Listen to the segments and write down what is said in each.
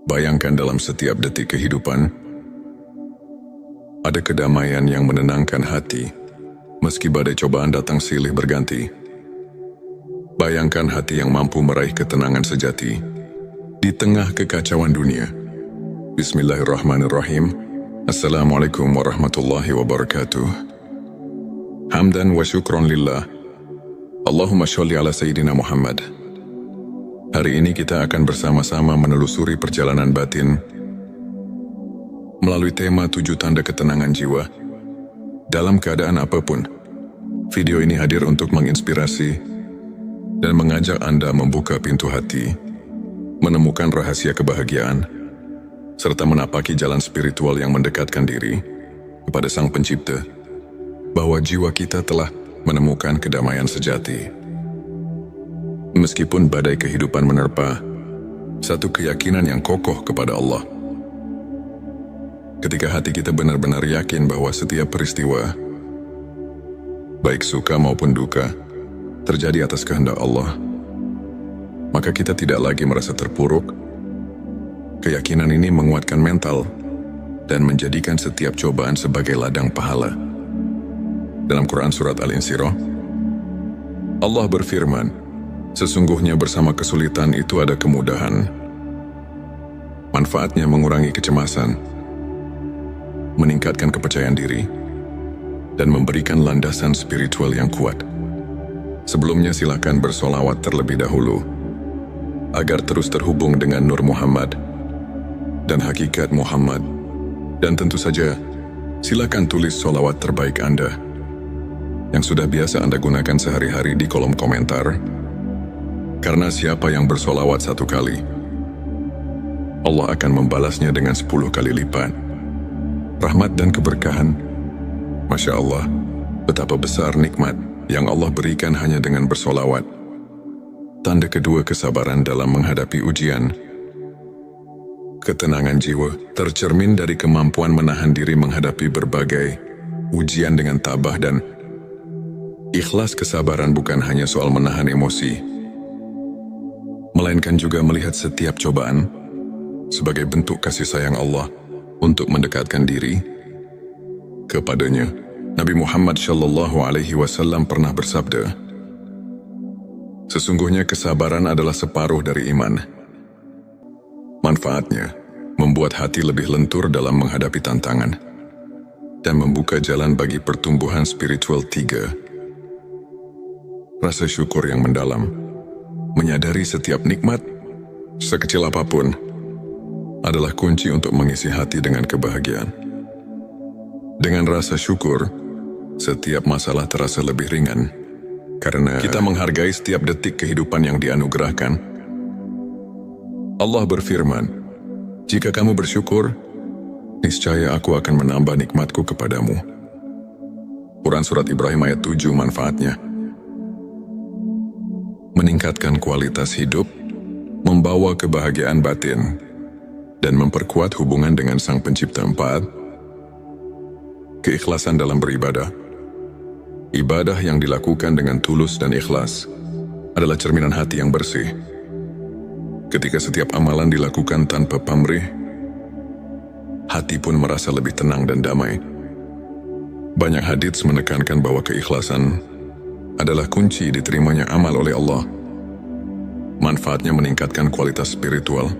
Bayangkan dalam setiap detik kehidupan, ada kedamaian yang menenangkan hati, meski badai cobaan datang silih berganti. Bayangkan hati yang mampu meraih ketenangan sejati, di tengah kekacauan dunia. Bismillahirrahmanirrahim. Assalamualaikum warahmatullahi wabarakatuh. Hamdan wa syukron lillah. Allahumma sholli ala Sayyidina Muhammad. Hari ini kita akan bersama-sama menelusuri perjalanan batin melalui tema 7 tanda ketenangan jiwa dalam keadaan apapun. Video ini hadir untuk menginspirasi dan mengajak Anda membuka pintu hati, menemukan rahasia kebahagiaan, serta menapaki jalan spiritual yang mendekatkan diri kepada Sang Pencipta, bahwa jiwa kita telah menemukan kedamaian sejati. Meskipun badai kehidupan menerpa, satu keyakinan yang kokoh kepada Allah. Ketika hati kita benar-benar yakin bahwa setiap peristiwa, baik suka maupun duka, terjadi atas kehendak Allah, maka kita tidak lagi merasa terpuruk. Keyakinan ini menguatkan mental dan menjadikan setiap cobaan sebagai ladang pahala. Dalam Quran Surat Al-Insyirah, Allah berfirman, sesungguhnya bersama kesulitan itu ada kemudahan. Manfaatnya mengurangi kecemasan, meningkatkan kepercayaan diri, dan memberikan landasan spiritual yang kuat. Sebelumnya silakan bersolawat terlebih dahulu, agar terus terhubung dengan Nur Muhammad dan hakikat Muhammad. Dan tentu saja, silakan tulis solawat terbaik Anda, yang sudah biasa Anda gunakan sehari-hari di kolom komentar. Karena siapa yang bersolawat 1 kali, Allah akan membalasnya dengan 10 kali lipat rahmat dan keberkahan. Masya Allah, betapa besar nikmat yang Allah berikan hanya dengan bersolawat. Tanda kedua, kesabaran dalam menghadapi ujian. Ketenangan jiwa tercermin dari kemampuan menahan diri menghadapi berbagai ujian dengan tabah dan ikhlas. Kesabaran bukan hanya soal menahan emosi, melainkan juga melihat setiap cobaan sebagai bentuk kasih sayang Allah untuk mendekatkan diri kepadanya. Nabi Muhammad SAW pernah bersabda, sesungguhnya kesabaran adalah separuh dari iman. Manfaatnya membuat hati lebih lentur dalam menghadapi tantangan dan membuka jalan bagi pertumbuhan spiritual. 3. Rasa syukur yang mendalam. Menyadari setiap nikmat, sekecil apapun, adalah kunci untuk mengisi hati dengan kebahagiaan. Dengan rasa syukur, setiap masalah terasa lebih ringan, karena kita menghargai setiap detik kehidupan yang dianugerahkan. Allah berfirman, jika kamu bersyukur, niscaya aku akan menambah nikmatku kepadamu. Quran Surat Ibrahim ayat 7. Manfaatnya meningkatkan kualitas hidup, membawa kebahagiaan batin, dan memperkuat hubungan dengan Sang Pencipta. 4. Keikhlasan dalam beribadah. Ibadah yang dilakukan dengan tulus dan ikhlas adalah cerminan hati yang bersih. Ketika setiap amalan dilakukan tanpa pamrih, hati pun merasa lebih tenang dan damai. Banyak hadits menekankan bahwa keikhlasan adalah kunci diterimanya amal oleh Allah. Manfaatnya meningkatkan kualitas spiritual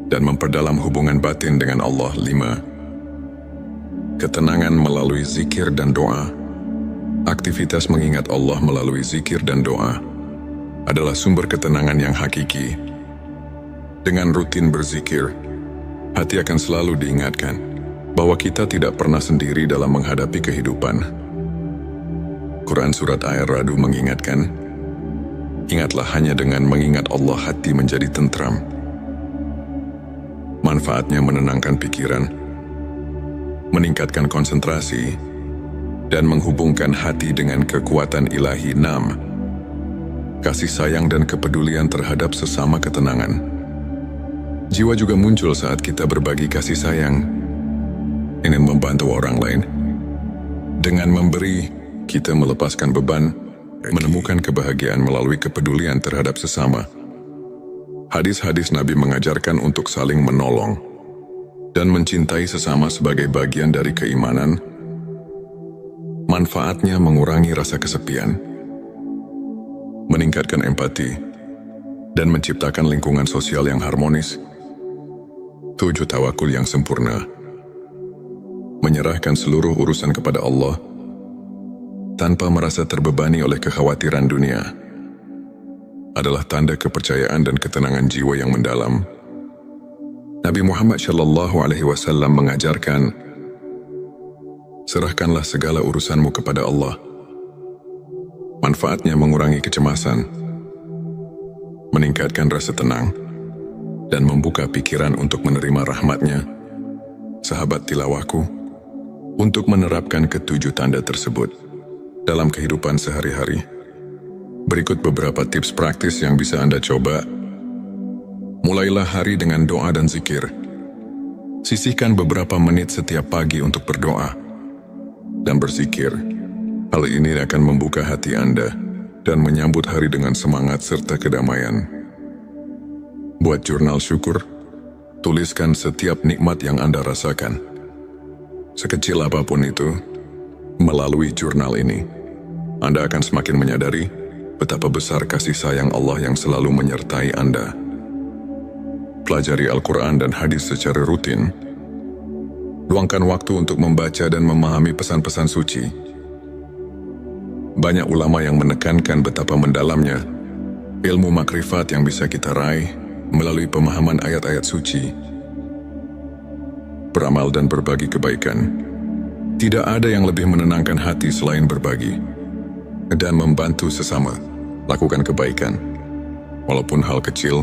dan memperdalam hubungan batin dengan Allah. 5. Ketenangan melalui zikir dan doa. Aktivitas mengingat Allah melalui zikir dan doa adalah sumber ketenangan yang hakiki. Dengan rutin berzikir, hati akan selalu diingatkan bahwa kita tidak pernah sendiri dalam menghadapi kehidupan. Quran Surat Ar-Ra'd mengingatkan, ingatlah hanya dengan mengingat Allah hati menjadi tentram. Manfaatnya menenangkan pikiran, meningkatkan konsentrasi, dan menghubungkan hati dengan kekuatan ilahi. 6. Kasih sayang dan kepedulian terhadap sesama. Ketenangan jiwa juga muncul saat kita berbagi kasih sayang, ingin membantu orang lain. Dengan memberi, kita melepaskan beban, menemukan kebahagiaan melalui kepedulian terhadap sesama. Hadis-hadis Nabi mengajarkan untuk saling menolong dan mencintai sesama sebagai bagian dari keimanan. Manfaatnya mengurangi rasa kesepian, meningkatkan empati, dan menciptakan lingkungan sosial yang harmonis. 7. Tawakul yang sempurna. Menyerahkan seluruh urusan kepada Allah tanpa merasa terbebani oleh kekhawatiran dunia adalah tanda kepercayaan dan ketenangan jiwa yang mendalam. Nabi Muhammad SAW mengajarkan, serahkanlah segala urusanmu kepada Allah. Manfaatnya mengurangi kecemasan, meningkatkan rasa tenang, dan membuka pikiran untuk menerima rahmat-Nya. Sahabat tilawahku, untuk menerapkan ketujuh tanda tersebut dalam kehidupan sehari-hari, berikut beberapa tips praktis yang bisa Anda coba. Mulailah hari dengan doa dan zikir. Sisihkan beberapa menit setiap pagi untuk berdoa dan berzikir. Hal ini akan membuka hati Anda dan menyambut hari dengan semangat serta kedamaian. Buat jurnal syukur. Tuliskan setiap nikmat yang Anda rasakan, sekecil apapun itu. Melalui jurnal ini, Anda akan semakin menyadari betapa besar kasih sayang Allah yang selalu menyertai Anda. Pelajari Al-Quran dan hadis secara rutin. Luangkan waktu untuk membaca dan memahami pesan-pesan suci. Banyak ulama yang menekankan betapa mendalamnya ilmu makrifat yang bisa kita raih melalui pemahaman ayat-ayat suci. Beramal dan berbagi kebaikan. Tidak ada yang lebih menenangkan hati selain berbagi dan membantu sesama. Lakukan kebaikan, walaupun hal kecil,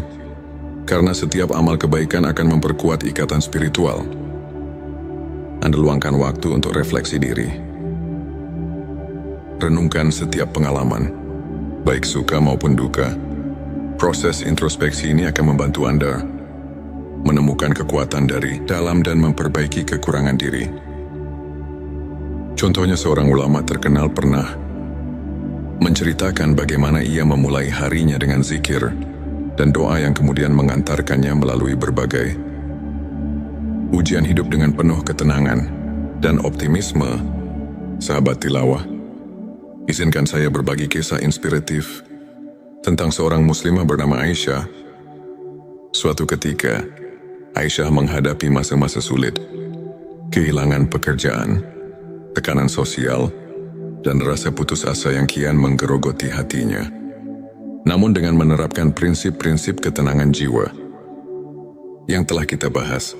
karena setiap amal kebaikan akan memperkuat ikatan spiritual. Anda luangkan waktu untuk refleksi diri. Renungkan setiap pengalaman, baik suka maupun duka. Proses introspeksi ini akan membantu Anda menemukan kekuatan dari dalam dan memperbaiki kekurangan diri. Contohnya, seorang ulama terkenal pernah menceritakan bagaimana ia memulai harinya dengan zikir dan doa yang kemudian mengantarkannya melalui berbagai ujian hidup dengan penuh ketenangan dan optimisme. Sahabat tilawah, izinkan saya berbagi kisah inspiratif tentang seorang muslimah bernama Aisyah. Suatu ketika, Aisyah menghadapi masa-masa sulit, kehilangan pekerjaan, tekanan sosial, dan rasa putus asa yang kian menggerogoti hatinya. Namun dengan menerapkan prinsip-prinsip ketenangan jiwa yang telah kita bahas,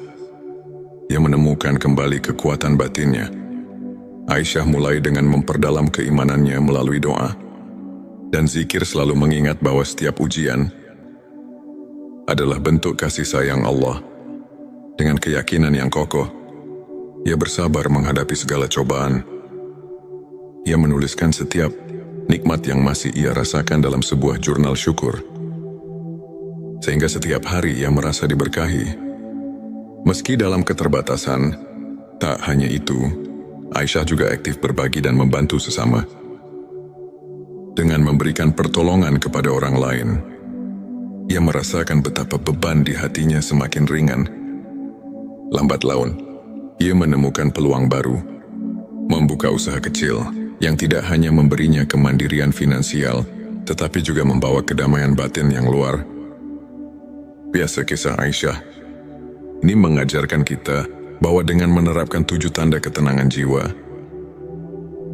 ia menemukan kembali kekuatan batinnya. Aisyah mulai dengan memperdalam keimanannya melalui doa dan zikir, selalu mengingat bahwa setiap ujian adalah bentuk kasih sayang Allah. Dengan keyakinan yang kokoh, ia bersabar menghadapi segala cobaan. Ia menuliskan setiap nikmat yang masih ia rasakan dalam sebuah jurnal syukur, sehingga setiap hari ia merasa diberkahi. Meski dalam keterbatasan, tak hanya itu, Aisyah juga aktif berbagi dan membantu sesama. Dengan memberikan pertolongan kepada orang lain, ia merasakan betapa beban di hatinya semakin ringan. Lambat laun, ia menemukan peluang baru, membuka usaha kecil yang tidak hanya memberinya kemandirian finansial, tetapi juga membawa kedamaian batin yang luar biasa. Kisah Aisyah ini mengajarkan kita bahwa dengan menerapkan 7 tanda ketenangan jiwa,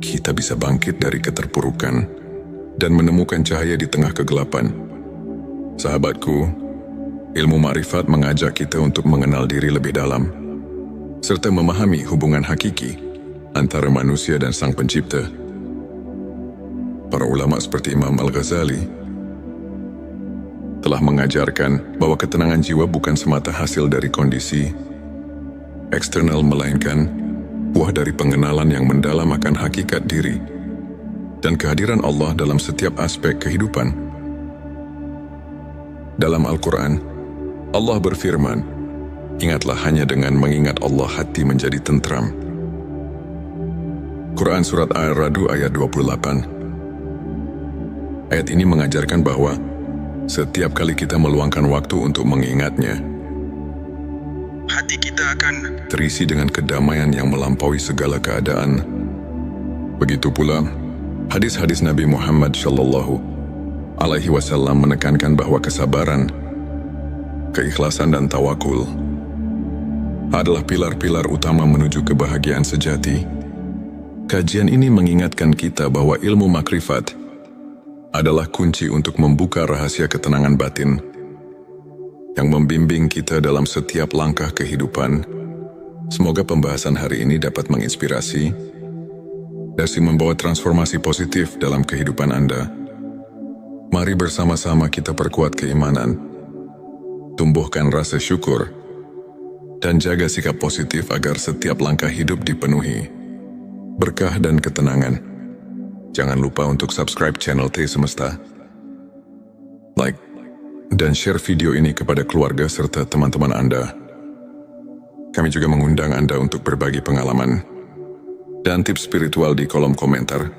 kita bisa bangkit dari keterpurukan dan menemukan cahaya di tengah kegelapan. Sahabatku, ilmu makrifat mengajak kita untuk mengenal diri lebih dalam, serta memahami hubungan hakiki antara manusia dan Sang Pencipta. Para ulama seperti Imam Al-Ghazali telah mengajarkan bahwa ketenangan jiwa bukan semata hasil dari kondisi eksternal, melainkan buah dari pengenalan yang mendalam akan hakikat diri dan kehadiran Allah dalam setiap aspek kehidupan. Dalam Al-Quran, Allah berfirman, "Ingatlah, hanya dengan mengingat Allah hati menjadi tentram." Quran Surat Ar-Ra'd ayat 28. Ayat ini mengajarkan bahwa setiap kali kita meluangkan waktu untuk mengingatnya, hati kita akan terisi dengan kedamaian yang melampaui segala keadaan. Begitu pula, hadis-hadis Nabi Muhammad Shallallahu Alaihi Wasallam menekankan bahwa kesabaran, keikhlasan dan tawakul adalah pilar-pilar utama menuju kebahagiaan sejati. Kajian ini mengingatkan kita bahwa ilmu makrifat adalah kunci untuk membuka rahasia ketenangan batin yang membimbing kita dalam setiap langkah kehidupan. Semoga pembahasan hari ini dapat menginspirasi dan membawa transformasi positif dalam kehidupan Anda. Mari bersama-sama kita perkuat keimanan, tumbuhkan rasa syukur, dan jaga sikap positif agar setiap langkah hidup dipenuhi berkah dan ketenangan. Jangan lupa untuk subscribe channel T Semesta, like, dan share video ini kepada keluarga serta teman-teman Anda. Kami juga mengundang Anda untuk berbagi pengalaman dan tips spiritual di kolom komentar.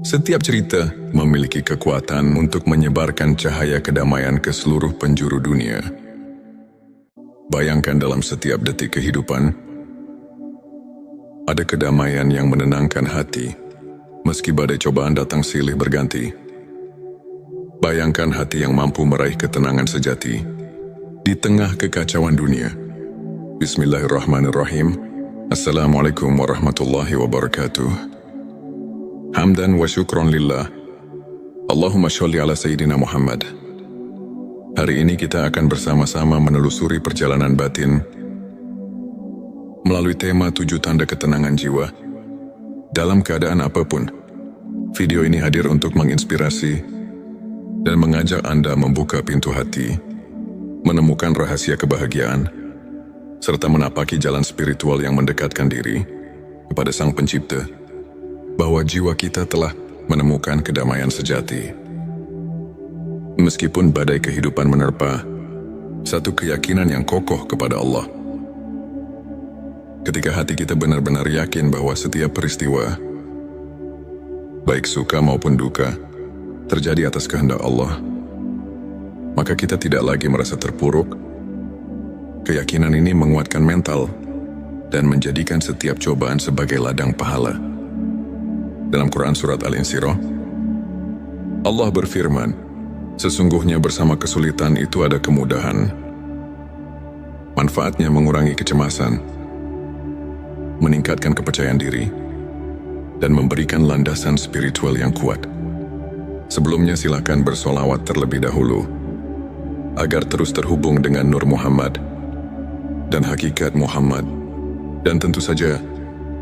Setiap cerita memiliki kekuatan untuk menyebarkan cahaya kedamaian ke seluruh penjuru dunia. Bayangkan dalam setiap detik kehidupan, ada kedamaian yang menenangkan hati, meski badai cobaan datang silih berganti. Bayangkan hati yang mampu meraih ketenangan sejati di tengah kekacauan dunia. Bismillahirrahmanirrahim. Assalamualaikum warahmatullahi wabarakatuh. Hamdan wa syukron lillah. Allahumma sholli ala Sayyidina Muhammad. Hari ini kita akan bersama-sama menelusuri perjalanan batin melalui tema 7 tanda ketenangan jiwa dalam keadaan apapun. Video ini hadir untuk menginspirasi dan mengajak Anda membuka pintu hati, menemukan rahasia kebahagiaan, serta menapaki jalan spiritual yang mendekatkan diri kepada Sang Pencipta, bahwa jiwa kita telah menemukan kedamaian sejati. Meskipun badai kehidupan menerpa, satu keyakinan yang kokoh kepada Allah. Ketika hati kita benar-benar yakin bahwa setiap peristiwa, baik suka maupun duka, terjadi atas kehendak Allah, maka kita tidak lagi merasa terpuruk. Keyakinan ini menguatkan mental dan menjadikan setiap cobaan sebagai ladang pahala. Dalam Quran Surat Al-Insyirah, Allah berfirman, sesungguhnya bersama kesulitan itu ada kemudahan. Manfaatnya mengurangi kecemasan, meningkatkan kepercayaan diri, dan memberikan landasan spiritual yang kuat. Sebelumnya silakan bersolawat terlebih dahulu, agar terus terhubung dengan Nur Muhammad dan hakikat Muhammad. Dan tentu saja,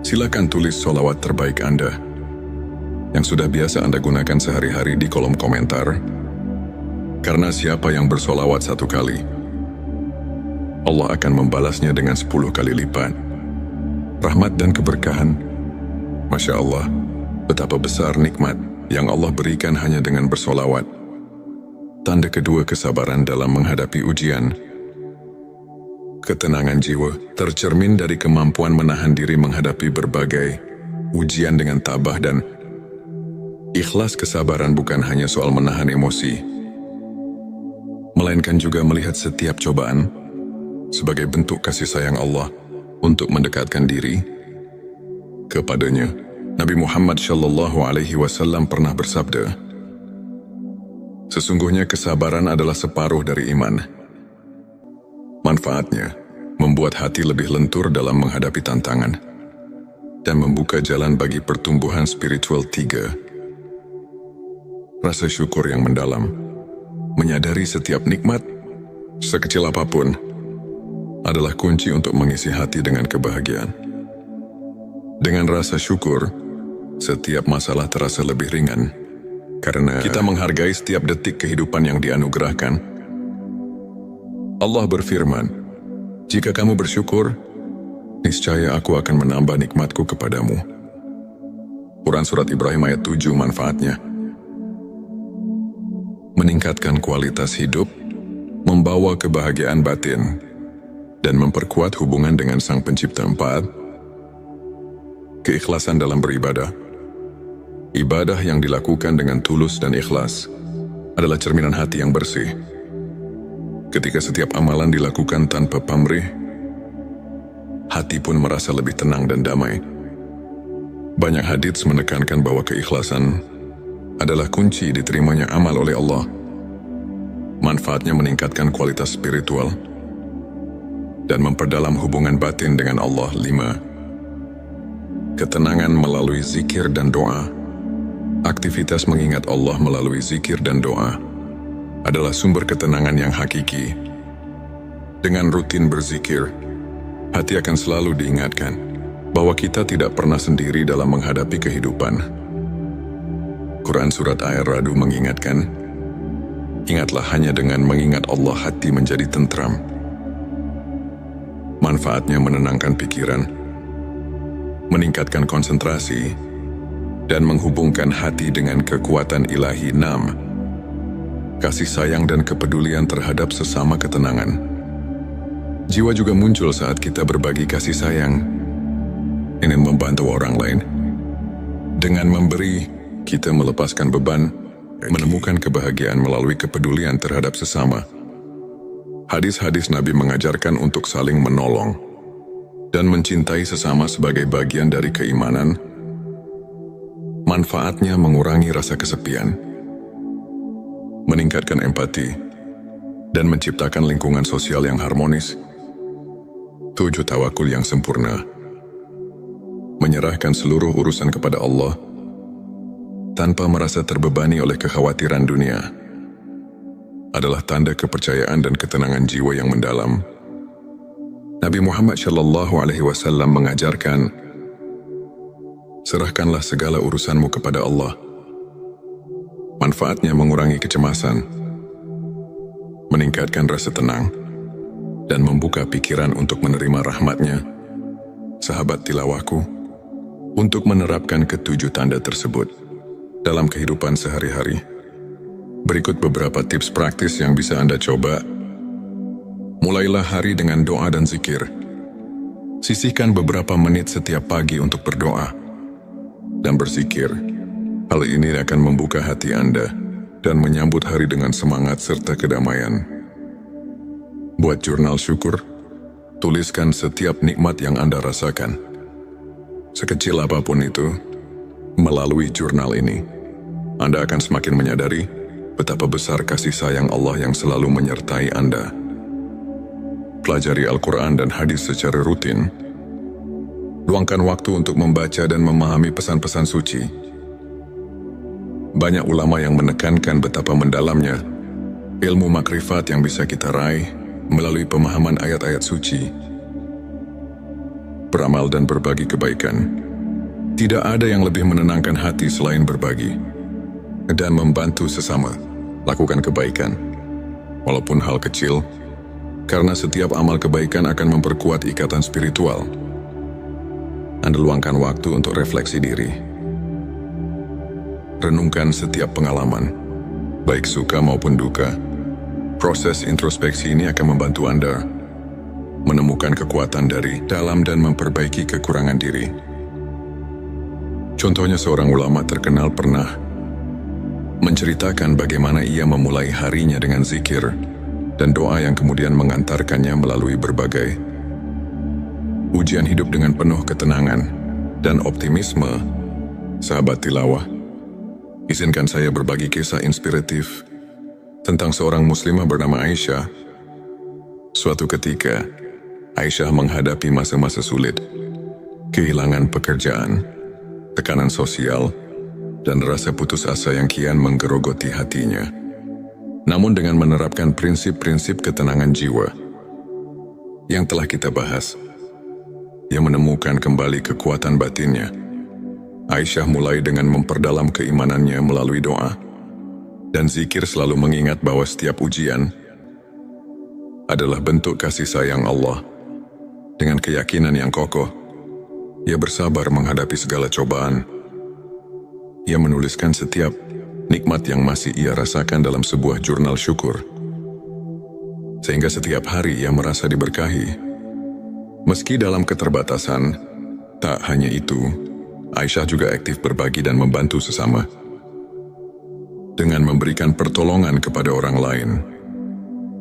silakan tulis solawat terbaik Anda yang sudah biasa Anda gunakan sehari-hari di kolom komentar. Karena siapa yang bersolawat 1 kali, Allah akan membalasnya dengan 10 kali lipat rahmat dan keberkahan. Masya Allah, betapa besar nikmat yang Allah berikan hanya dengan bersolawat. Tanda kedua kesabaran dalam menghadapi ujian. Ketenangan jiwa tercermin dari kemampuan menahan diri menghadapi berbagai ujian dengan tabah dan ikhlas. Kesabaran bukan hanya soal menahan emosi, melainkan juga melihat setiap cobaan sebagai bentuk kasih sayang Allah untuk mendekatkan diri kepadanya. Nabi Muhammad Shallallahu Alaihi Wasallam pernah bersabda, sesungguhnya kesabaran adalah separuh dari iman. Manfaatnya membuat hati lebih lentur dalam menghadapi tantangan dan membuka jalan bagi pertumbuhan spiritual. 3. Rasa syukur yang mendalam. Menyadari setiap nikmat, sekecil apapun, adalah kunci untuk mengisi hati dengan kebahagiaan. Dengan rasa syukur, setiap masalah terasa lebih ringan, karena kita menghargai setiap detik kehidupan yang dianugerahkan. Allah berfirman, jika kamu bersyukur, niscaya aku akan menambah nikmatku kepadamu. Quran Surat Ibrahim ayat 7. Manfaatnya meningkatkan kualitas hidup, membawa kebahagiaan batin, dan memperkuat hubungan dengan Sang Pencipta. 4. Keikhlasan dalam beribadah. Ibadah yang dilakukan dengan tulus dan ikhlas adalah cerminan hati yang bersih. Ketika setiap amalan dilakukan tanpa pamrih, hati pun merasa lebih tenang dan damai. Banyak hadits menekankan bahwa keikhlasan adalah kunci diterimanya amal oleh Allah. Manfaatnya meningkatkan kualitas spiritual dan memperdalam hubungan batin dengan Allah. 5. Ketenangan melalui zikir dan doa. Aktivitas mengingat Allah melalui zikir dan doa adalah sumber ketenangan yang hakiki. Dengan rutin berzikir, hati akan selalu diingatkan bahwa kita tidak pernah sendiri dalam menghadapi kehidupan. Quran Surat Ar-Ra'd mengingatkan, ingatlah hanya dengan mengingat Allah hati menjadi tentram. Manfaatnya menenangkan pikiran, meningkatkan konsentrasi, dan menghubungkan hati dengan kekuatan ilahi. 6. Kasih sayang dan kepedulian terhadap sesama ketenangan. Jiwa juga muncul saat kita berbagi kasih sayang, ingin membantu orang lain. Dengan memberi, kita melepaskan beban, menemukan kebahagiaan melalui kepedulian terhadap sesama. Hadis-hadis Nabi mengajarkan untuk saling menolong dan mencintai sesama sebagai bagian dari keimanan. Manfaatnya mengurangi rasa kesepian, meningkatkan empati, dan menciptakan lingkungan sosial yang harmonis. 7. Tawakul yang sempurna. Menyerahkan seluruh urusan kepada Allah tanpa merasa terbebani oleh kekhawatiran dunia adalah tanda kepercayaan dan ketenangan jiwa yang mendalam. Nabi Muhammad SAW mengajarkan, serahkanlah segala urusanmu kepada Allah. Manfaatnya mengurangi kecemasan, meningkatkan rasa tenang, dan membuka pikiran untuk menerima rahmat-Nya. Sahabat tilawahku, untuk menerapkan ketujuh tanda tersebut dalam kehidupan sehari-hari, berikut beberapa tips praktis yang bisa Anda coba. Mulailah hari dengan doa dan zikir. Sisihkan beberapa menit setiap pagi untuk berdoa dan berzikir. Hal ini akan membuka hati Anda dan menyambut hari dengan semangat serta kedamaian. Buat jurnal syukur. Tuliskan setiap nikmat yang Anda rasakan, sekecil apapun itu. Melalui jurnal ini, Anda akan semakin menyadari betapa besar kasih sayang Allah yang selalu menyertai Anda. Pelajari Al-Quran dan hadis secara rutin. Luangkan waktu untuk membaca dan memahami pesan-pesan suci. Banyak ulama yang menekankan betapa mendalamnya ilmu makrifat yang bisa kita raih melalui pemahaman ayat-ayat suci. Beramal dan berbagi kebaikan. Tidak ada yang lebih menenangkan hati selain berbagi dan membantu sesama. Lakukan kebaikan, walaupun hal kecil, karena setiap amal kebaikan akan memperkuat ikatan spiritual. Anda luangkan waktu untuk refleksi diri. Renungkan setiap pengalaman, baik suka maupun duka. Proses introspeksi ini akan membantu Anda menemukan kekuatan dari dalam dan memperbaiki kekurangan diri. Contohnya, seorang ulama terkenal pernah menceritakan bagaimana ia memulai harinya dengan zikir dan doa yang kemudian mengantarkannya melalui berbagai ujian hidup dengan penuh ketenangan dan optimisme. Sahabat tilawah, izinkan saya berbagi kisah inspiratif tentang seorang muslimah bernama Aisyah. Suatu ketika, Aisyah menghadapi masa-masa sulit, kehilangan pekerjaan, tekanan sosial, dan rasa putus asa yang kian menggerogoti hatinya. Namun dengan menerapkan prinsip-prinsip ketenangan jiwa yang telah kita bahas, ia menemukan kembali kekuatan batinnya. Aisyah mulai dengan memperdalam keimanannya melalui doa dan zikir, selalu mengingat bahwa setiap ujian adalah bentuk kasih sayang Allah. Dengan keyakinan yang kokoh, ia bersabar menghadapi segala cobaan. Ia menuliskan setiap nikmat yang masih ia rasakan dalam sebuah jurnal syukur, sehingga setiap hari ia merasa diberkahi. Meski dalam keterbatasan, tak hanya itu, Aisyah juga aktif berbagi dan membantu sesama. Dengan memberikan pertolongan kepada orang lain,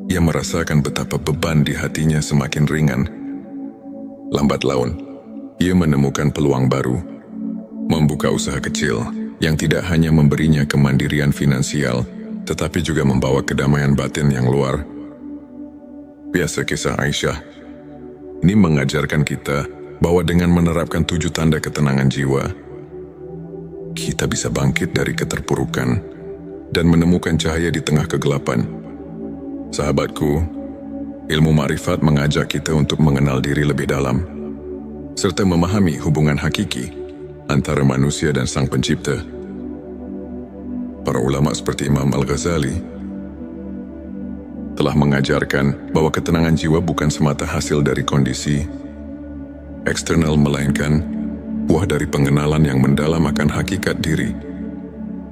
ia merasakan betapa beban di hatinya semakin ringan. Lambat laun, ia menemukan peluang baru, membuka usaha kecil yang tidak hanya memberinya kemandirian finansial, tetapi juga membawa kedamaian batin yang luar biasa. Kisah Aisyah ini mengajarkan kita bahwa dengan menerapkan 7 tanda ketenangan jiwa, kita bisa bangkit dari keterpurukan dan menemukan cahaya di tengah kegelapan. Sahabatku, ilmu ma'rifat mengajak kita untuk mengenal diri lebih dalam, serta memahami hubungan hakiki antara manusia dan Sang Pencipta. Para ulama seperti Imam Al-Ghazali telah mengajarkan bahwa ketenangan jiwa bukan semata hasil dari kondisi eksternal, melainkan buah dari pengenalan yang mendalam akan hakikat diri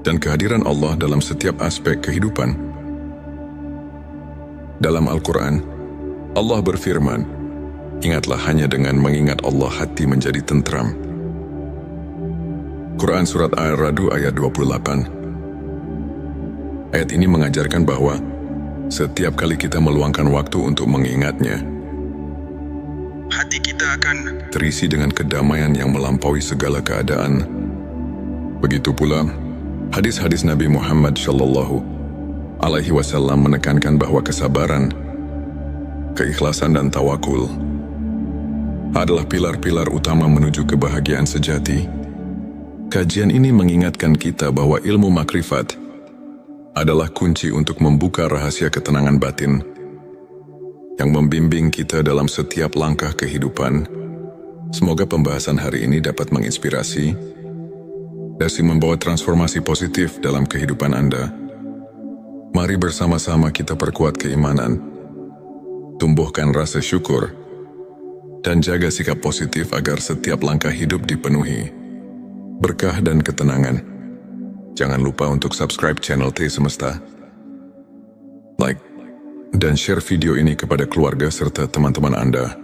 dan kehadiran Allah dalam setiap aspek kehidupan. Dalam Al-Quran, Allah berfirman, "Ingatlah, hanya dengan mengingat Allah hati menjadi tentram." Quran Surat Ar-Ra'd ayat 28. Ayat ini mengajarkan bahwa setiap kali kita meluangkan waktu untuk mengingatnya, hati kita akan terisi dengan kedamaian yang melampaui segala keadaan. Begitu pula, hadis-hadis Nabi Muhammad SAW menekankan bahwa kesabaran, keikhlasan dan tawakul adalah pilar-pilar utama menuju kebahagiaan sejati. Kajian ini mengingatkan kita bahwa ilmu makrifat adalah kunci untuk membuka rahasia ketenangan batin yang membimbing kita dalam setiap langkah kehidupan. Semoga pembahasan hari ini dapat menginspirasi dan membawa transformasi positif dalam kehidupan Anda. Mari bersama-sama kita perkuat keimanan, tumbuhkan rasa syukur, dan jaga sikap positif agar setiap langkah hidup dipenuhi berkah dan ketenangan. Jangan lupa untuk subscribe channel T Semesta, like, dan share video ini kepada keluarga serta teman-teman Anda.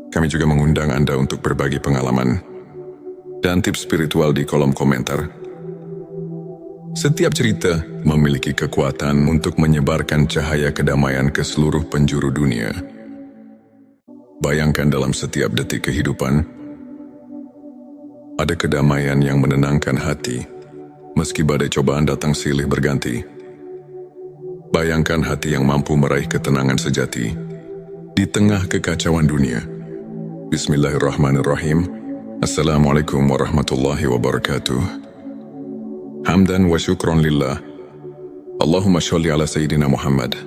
Kami juga mengundang Anda untuk berbagi pengalaman dan tips spiritual di kolom komentar. Setiap cerita memiliki kekuatan untuk menyebarkan cahaya kedamaian ke seluruh penjuru dunia. Bayangkan, dalam setiap detik kehidupan, ada kedamaian yang menenangkan hati, meski badai cobaan datang silih berganti. Bayangkan hati yang mampu meraih ketenangan sejati di tengah kekacauan dunia. Bismillahirrahmanirrahim. Assalamualaikum warahmatullahi wabarakatuh. Hamdan wa syukron lillah. Allahumma sholli ala Sayyidina Muhammad.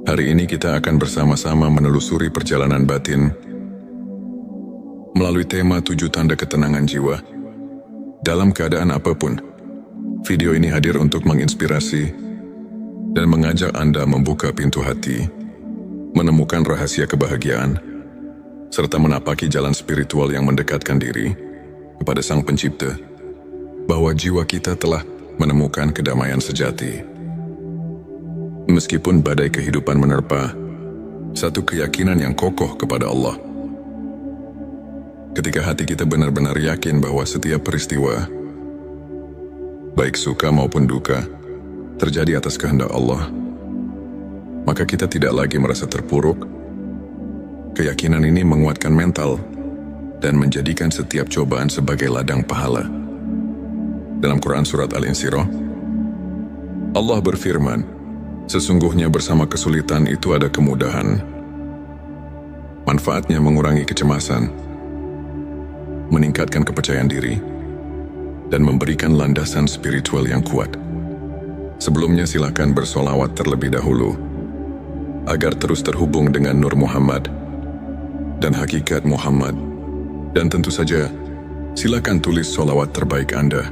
Hari ini kita akan bersama-sama menelusuri perjalanan batin melalui tema 7 tanda ketenangan jiwa. Dalam keadaan apapun, video ini hadir untuk menginspirasi dan mengajak Anda membuka pintu hati, menemukan rahasia kebahagiaan, serta menapaki jalan spiritual yang mendekatkan diri kepada Sang Pencipta, bahwa jiwa kita telah menemukan kedamaian sejati. Meskipun badai kehidupan menerpa, satu keyakinan yang kokoh kepada Allah. Ketika hati kita benar-benar yakin bahwa setiap peristiwa, baik suka maupun duka, terjadi atas kehendak Allah, maka kita tidak lagi merasa terpuruk. Keyakinan ini menguatkan mental dan menjadikan setiap cobaan sebagai ladang pahala. Dalam Quran Surat Al-Insyirah, Allah berfirman, "Sesungguhnya bersama kesulitan itu ada kemudahan. Manfaatnya mengurangi kecemasan, meningkatkan kepercayaan diri, dan memberikan landasan spiritual yang kuat." Sebelumnya silakan bersolawat terlebih dahulu agar terus terhubung dengan Nur Muhammad dan hakikat Muhammad. Dan tentu saja, silakan tulis solawat terbaik Anda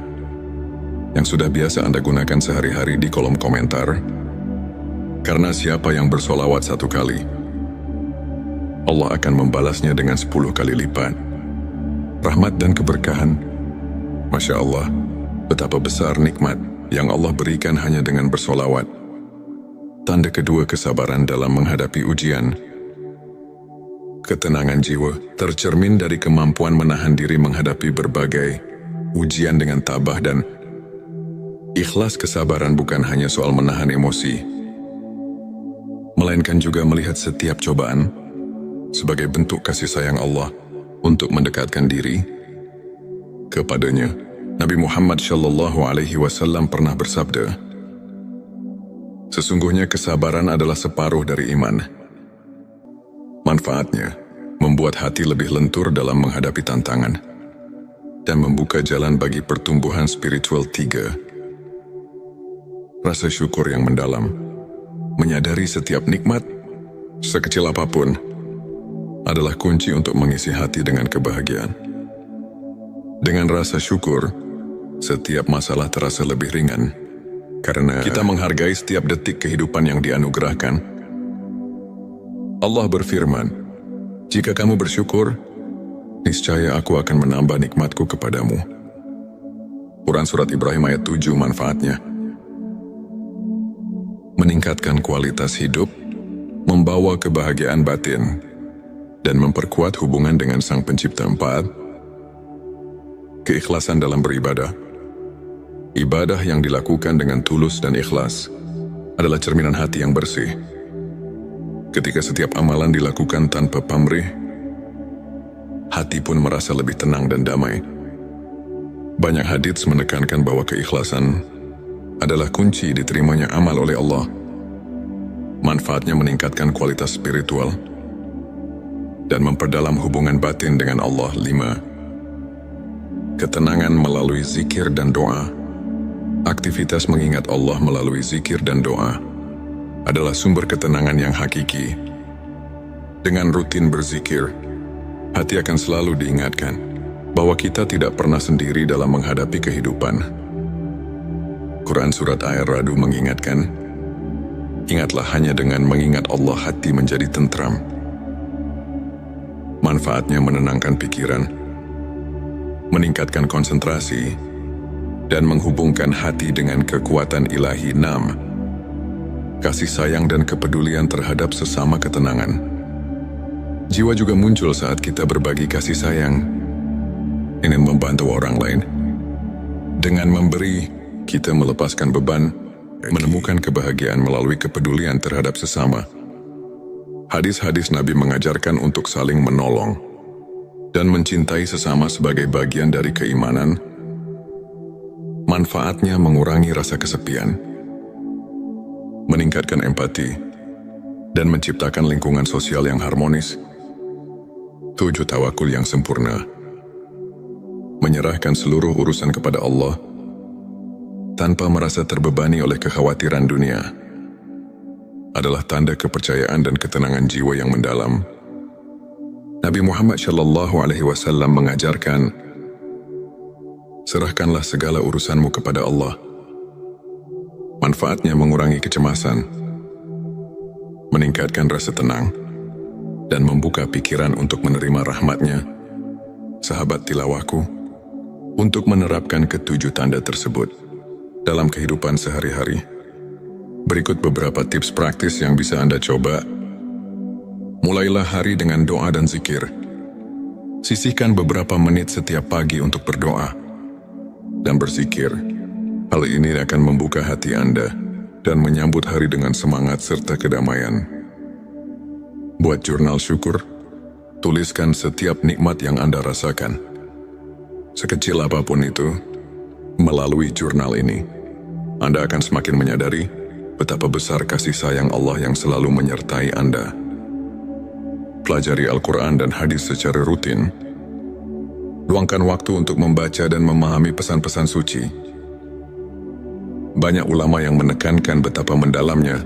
yang sudah biasa Anda gunakan sehari-hari di kolom komentar. Karena siapa yang bersolawat 1 kali, Allah akan membalasnya dengan 10 kali lipat rahmat dan keberkahan. Masya Allah, betapa besar nikmat yang Allah berikan hanya dengan bersolawat. Tanda kedua, kesabaran dalam menghadapi ujian. Ketenangan jiwa tercermin dari kemampuan menahan diri menghadapi berbagai ujian dengan tabah dan Ikhlas kesabaran bukan hanya soal menahan emosi, melainkan juga melihat setiap cobaan sebagai bentuk kasih sayang Allah untuk mendekatkan diri kepadanya. Nabi Muhammad SAW pernah bersabda, "Sesungguhnya kesabaran adalah separuh dari iman. Manfaatnya membuat hati lebih lentur dalam menghadapi tantangan dan membuka jalan bagi pertumbuhan spiritual. 3. Rasa syukur yang mendalam. Menyadari setiap nikmat, sekecil apapun, adalah kunci untuk mengisi hati dengan kebahagiaan. Dengan rasa syukur, setiap masalah terasa lebih ringan, karena kita menghargai setiap detik kehidupan yang dianugerahkan. Allah berfirman, "Jika kamu bersyukur, niscaya aku akan menambah nikmatku kepadamu." Quran Surat Ibrahim ayat 7. Manfaatnya meningkatkan kualitas hidup, membawa kebahagiaan batin, dan memperkuat hubungan dengan Sang Pencipta. 4. Keikhlasan dalam beribadah. Ibadah yang dilakukan dengan tulus dan ikhlas adalah cerminan hati yang bersih. Ketika setiap amalan dilakukan tanpa pamrih, hati pun merasa lebih tenang dan damai. Banyak hadits menekankan bahwa keikhlasan adalah kunci diterimanya amal oleh Allah. Manfaatnya meningkatkan kualitas spiritual dan memperdalam hubungan batin dengan Allah. 5. Ketenangan melalui zikir dan doa. Aktivitas mengingat Allah melalui zikir dan doa adalah sumber ketenangan yang hakiki. Dengan rutin berzikir, hati akan selalu diingatkan bahwa kita tidak pernah sendiri dalam menghadapi kehidupan. Quran Surat Ar-Ra'd mengingatkan, "Ingatlah hanya dengan mengingat Allah hati menjadi tentram." Manfaatnya menenangkan pikiran, meningkatkan konsentrasi, dan menghubungkan hati dengan kekuatan ilahi. 6. Kasih sayang dan kepedulian terhadap sesama ketenangan. Jiwa juga muncul saat kita berbagi kasih sayang, ingin membantu orang lain. Dengan memberi, kita melepaskan beban, menemukan kebahagiaan melalui kepedulian terhadap sesama. Hadis-hadis Nabi mengajarkan untuk saling menolong dan mencintai sesama sebagai bagian dari keimanan. Manfaatnya mengurangi rasa kesepian, meningkatkan empati, dan menciptakan lingkungan sosial yang harmonis. 7. Tawakul yang sempurna. Menyerahkan seluruh urusan kepada Allah tanpa merasa terbebani oleh kekhawatiran dunia adalah tanda kepercayaan dan ketenangan jiwa yang mendalam. Nabi Muhammad SAW mengajarkan, "Serahkanlah segala urusanmu kepada Allah." Manfaatnya mengurangi kecemasan, meningkatkan rasa tenang, dan membuka pikiran untuk menerima rahmat-Nya. Sahabat tilawahku, untuk menerapkan ketujuh tanda tersebut dalam kehidupan sehari-hari, berikut beberapa tips praktis yang bisa Anda coba. Mulailah hari dengan doa dan zikir. Sisihkan beberapa menit setiap pagi untuk berdoa dan berzikir. Hal ini akan membuka hati Anda dan menyambut hari dengan semangat serta kedamaian. Buat jurnal syukur. Tuliskan setiap nikmat yang Anda rasakan, sekecil apapun itu. Melalui jurnal ini, Anda akan semakin menyadari betapa besar kasih sayang Allah yang selalu menyertai Anda. Pelajari Al-Quran dan hadis secara rutin. Luangkan waktu untuk membaca dan memahami pesan-pesan suci. Banyak ulama yang menekankan betapa mendalamnya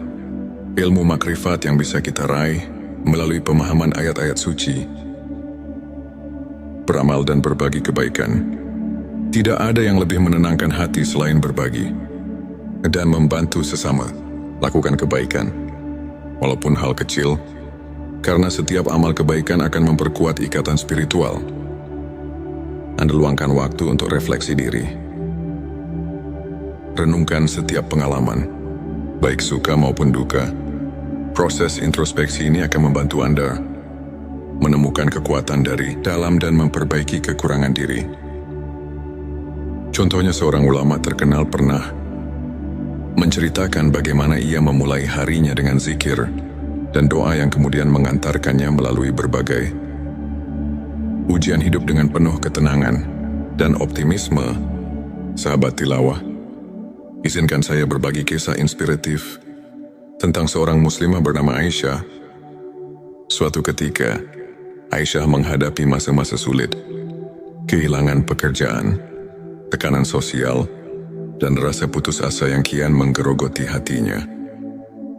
ilmu makrifat yang bisa kita raih melalui pemahaman ayat-ayat suci. Beramal dan berbagi kebaikan. Tidak ada yang lebih menenangkan hati selain berbagi dan membantu sesama. Lakukan kebaikan, walaupun hal kecil, karena setiap amal kebaikan akan memperkuat ikatan spiritual. Anda luangkan waktu untuk refleksi diri. Renungkan setiap pengalaman, baik suka maupun duka. Proses introspeksi ini akan membantu Anda menemukan kekuatan dari dalam dan memperbaiki kekurangan diri. Contohnya, seorang ulama terkenal pernah menceritakan bagaimana ia memulai harinya dengan zikir dan doa yang kemudian mengantarkannya melalui berbagai ujian hidup dengan penuh ketenangan dan optimisme. Sahabat tilawah, izinkan saya berbagi kisah inspiratif tentang seorang muslimah bernama Aisyah. Suatu ketika, Aisyah menghadapi masa-masa sulit, kehilangan pekerjaan, tekanan sosial, dan rasa putus asa yang kian menggerogoti hatinya.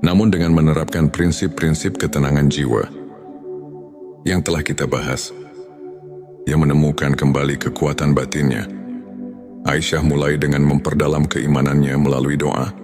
Namun dengan menerapkan prinsip-prinsip ketenangan jiwa yang telah kita bahas, ia menemukan kembali kekuatan batinnya. Aisyah mulai dengan memperdalam keimanannya melalui doa